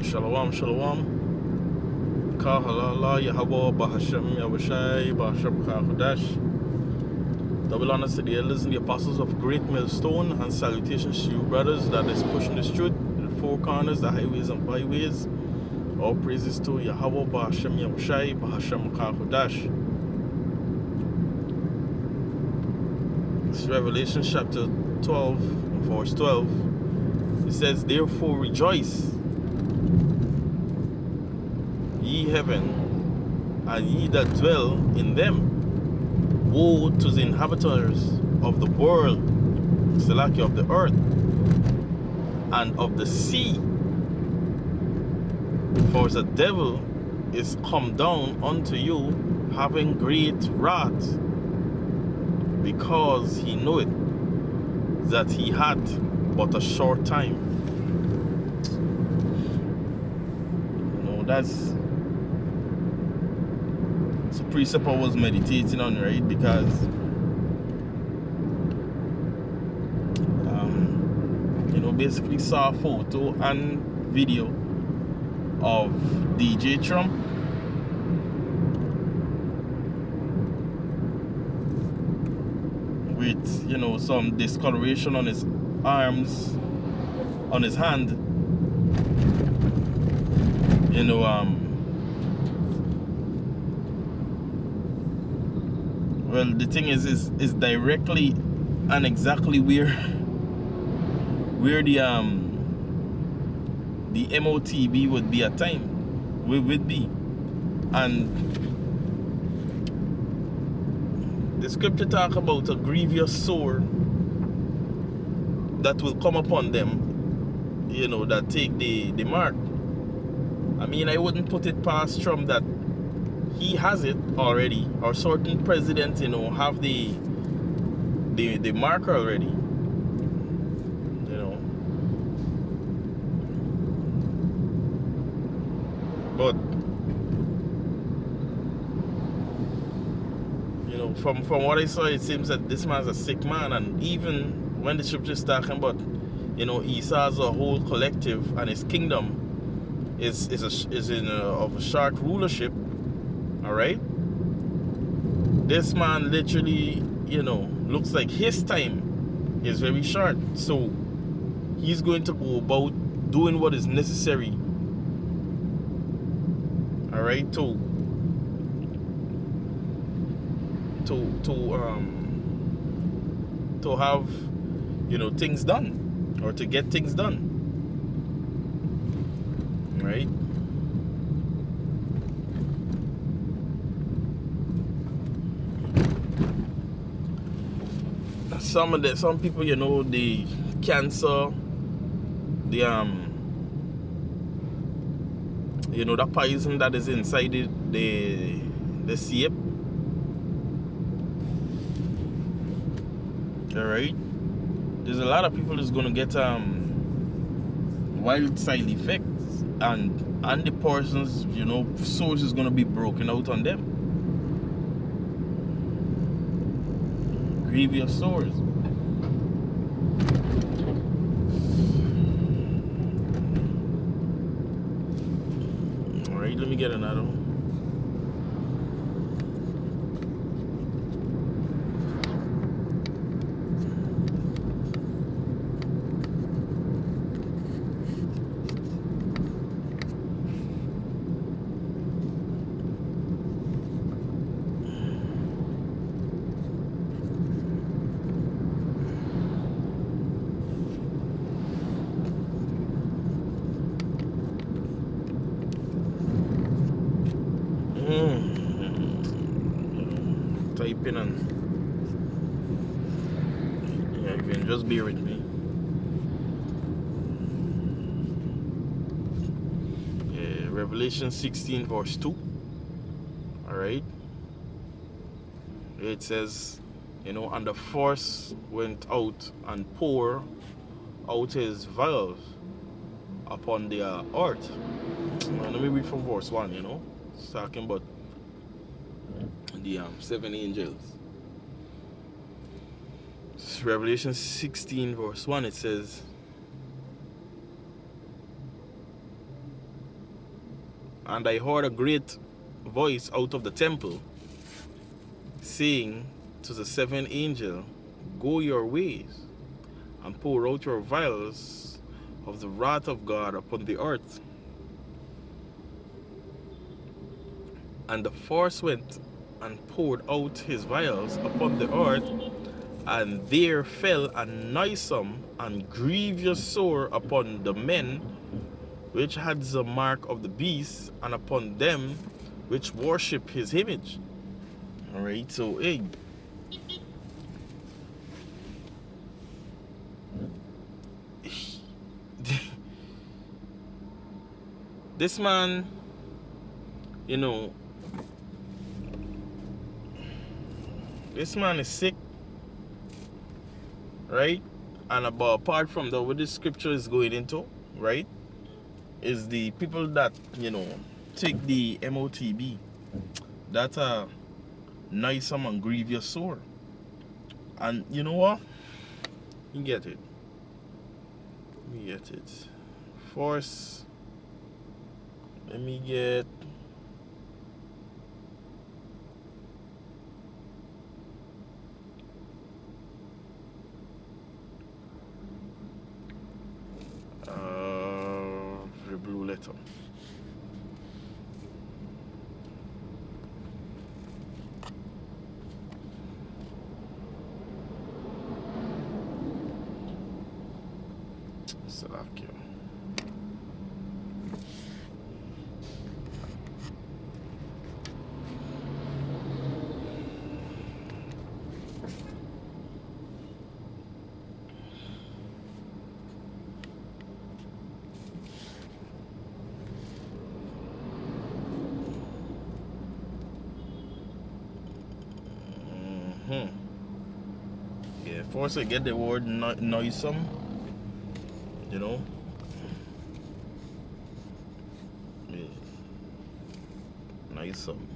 Shalom, shalom. Kahalala, Yahweh, Bahashem, Yahushai, Bahashem Kachodesh. Double honors to the elders and the apostles of Great Millstone, and salutations to you, brothers, that is pushing this truth to the four corners, the highways and byways. All praises to Yahweh, Bahashem, Yahushai, Bahashem Kachodesh. This is Revelation chapter 12, verse 12. It says, "Therefore rejoice, ye heaven, and ye that dwell in them. Woe to the inhabitants of the world, Selachia, of the earth, and of the sea. For the devil is come down unto you, having great wrath, because he knoweth that he had but a short time." That's the precept I was meditating on, right? Because basically saw a photo and video of DJ Trump with some discoloration on his arms, on his hand. Well, the thing is directly and exactly where the MOTB would be at time, would be. And the scripture talk about a grievous sore that will come upon them, that take the mark. I mean, I wouldn't put it past Trump that he has it already, or certain presidents, have the marker already. But from what I saw, it seems that this man's a sick man, and even when the scripture is talking about, Esau as a whole collective and his kingdom is of a short rulership. All right, this man literally, looks like his time is very short, so he's going to go about doing what is necessary. All right, to have things done, or to get things done. Right? Some people, the cancer, the the poison that is inside the seep. All right, there's a lot of people that's gonna get wild side effects, and the person's source is gonna be broken out on them. Grievous sores. All right, let me get another one. Typing, and you can just bear with me. Revelation 16 verse 2. All right, it says, and the first went out and poured out his vials upon the earth. Let me read from verse 1. It's talking about the 7 angels. Revelation 16 verse 1, it says, And I heard a great voice out of the temple, saying to the seventh angel, Go your ways, and pour out your vials of the wrath of God upon the earth. And the fourth went and poured out his vials upon the earth, and there fell a noisome and grievous sore upon the men which had the mark of the beast, and upon them which worship his image. Alright, so hey, this man, you know, this man is sick, right? And apart from that, what this scripture is going into, right, is the people that, you know, take the MOTB, that are noisome and grievous sore. And you know what? You get it. Let me get it. Force. Let me get. The blue letter. Slovakia. Yeah, first I get the word noisome, you know. Yeah. Noisome.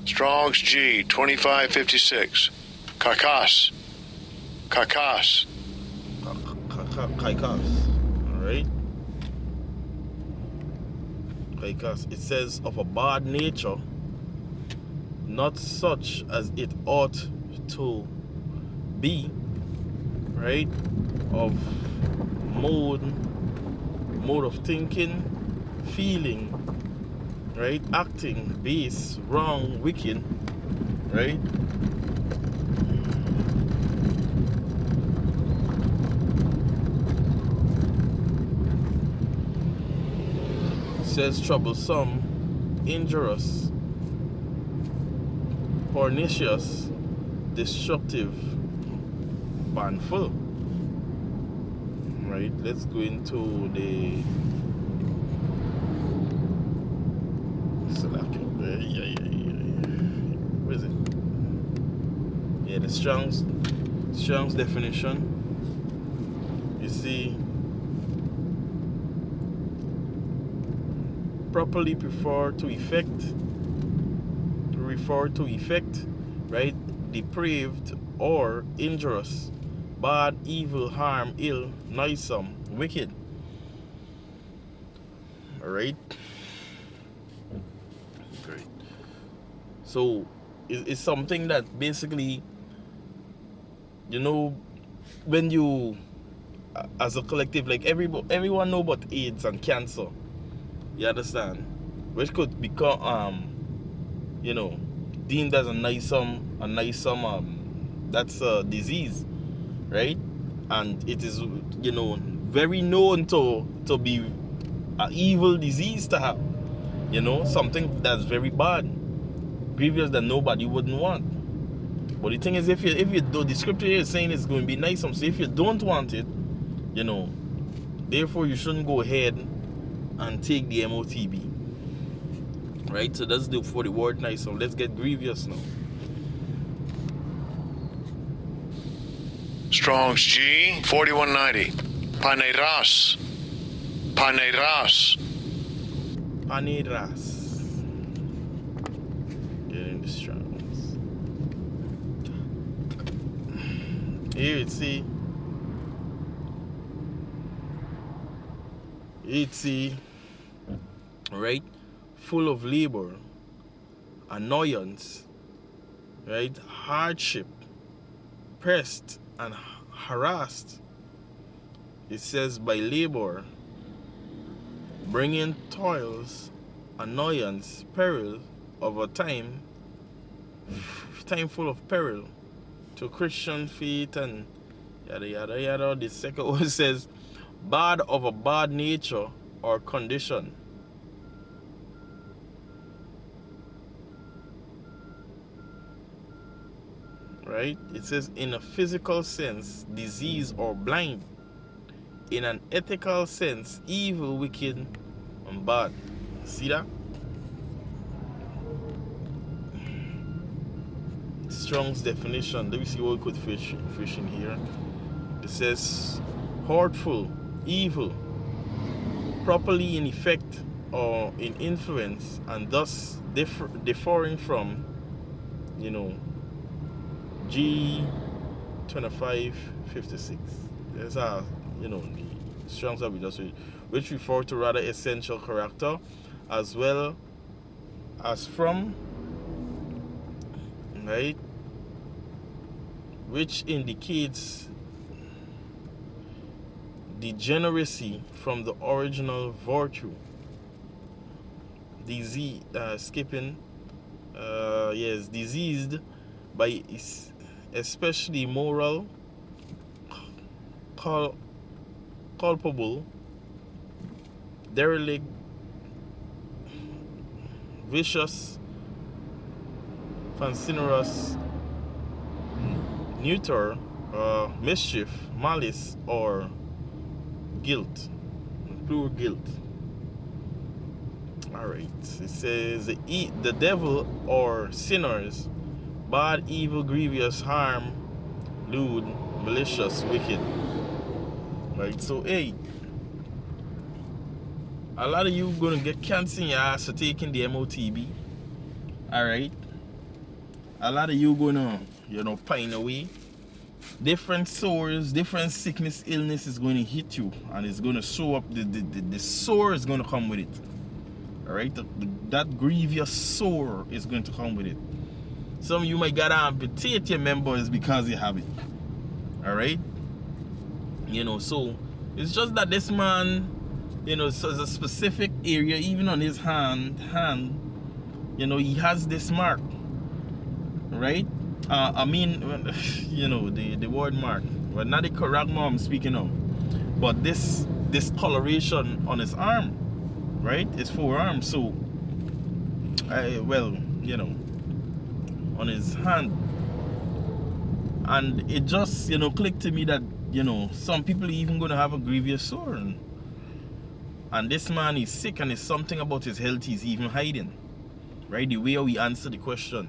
Strong's G 2556. Carcass. Carcass. Kaikas. Alright. Kaikas. It says of a bad nature, not such as it ought to be, right? Of mode of thinking, feeling, right? Acting, base, wrong, wicked, right? It says troublesome, injurious, pernicious, destructive, banful. Right, let's go into the where is it? Yeah, the Strong's definition. You see, properly refer to effect, right? Depraved or injurious, bad, evil, harm, ill, noisome, wicked. Alright? Great. So it's something that basically, you know, when you as a collective, like everyone know about AIDS and cancer, you understand, which could become you know, deemed as a noisome that's a disease, right? And it is, you know, very known to be an evil disease to have, you know, something that's very bad, grievous, that nobody wouldn't want. But the thing is, if you do, the scripture here is saying it's going to be nice, so if you don't want it, you know, therefore you shouldn't go ahead and take the MOTB. Right, so that's for the word nice. So let's get grievous now. Strong's G 4190. Paneras. Paneras. Paneras. Get in the Strongs. Here it's see. right? Full of labor, annoyance, right? Hardship, pressed and harassed. It says by labor, bringing toils, annoyance, peril of a time full of peril to Christian faith and yada yada yada. The second one says bad of a bad nature or condition. Right? It says in a physical sense, disease or blind. In an ethical sense, evil, wicked, and bad. See that? Strong's definition. Let me see what we could fish in here. It says hurtful, evil, properly in effect or in influence, and thus differing from, G2556. There's the Strong's that we just read, which refer to rather essential character, as well as from, right, which indicates degeneracy from the original virtue. Diseased by especially moral, culpable, derelict, vicious, fancinerous, neuter, mischief, malice, or guilt, pure guilt. Alright, it says the devil or sinners, bad, evil, grievous, harm, lewd, malicious, wicked. Right, so hey, a lot of you gonna get cancer in your ass for taking the MOTB. Alright, a lot of you gonna pine away. Different sores, different sickness, illness is going to hit you, and it's going to show up. The sore is going to come with it. Alright, that grievous sore is going to come with it. Some of you might gotta amputate your members because you have it. Alright, so it's just that this man, so there's a specific area, even on his hand, he has this mark, right? I mean, the word mark, but not the charagma I'm speaking of, but this coloration on his arm, right? His forearm. So, on his hand, and it just clicked to me that some people are even gonna have a grievous sore, and this man is sick, and it's something about his health he's even hiding, right? The way we answer the question.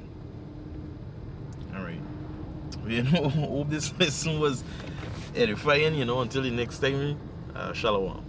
Alright, hope this lesson was edifying, until the next time. Shalom.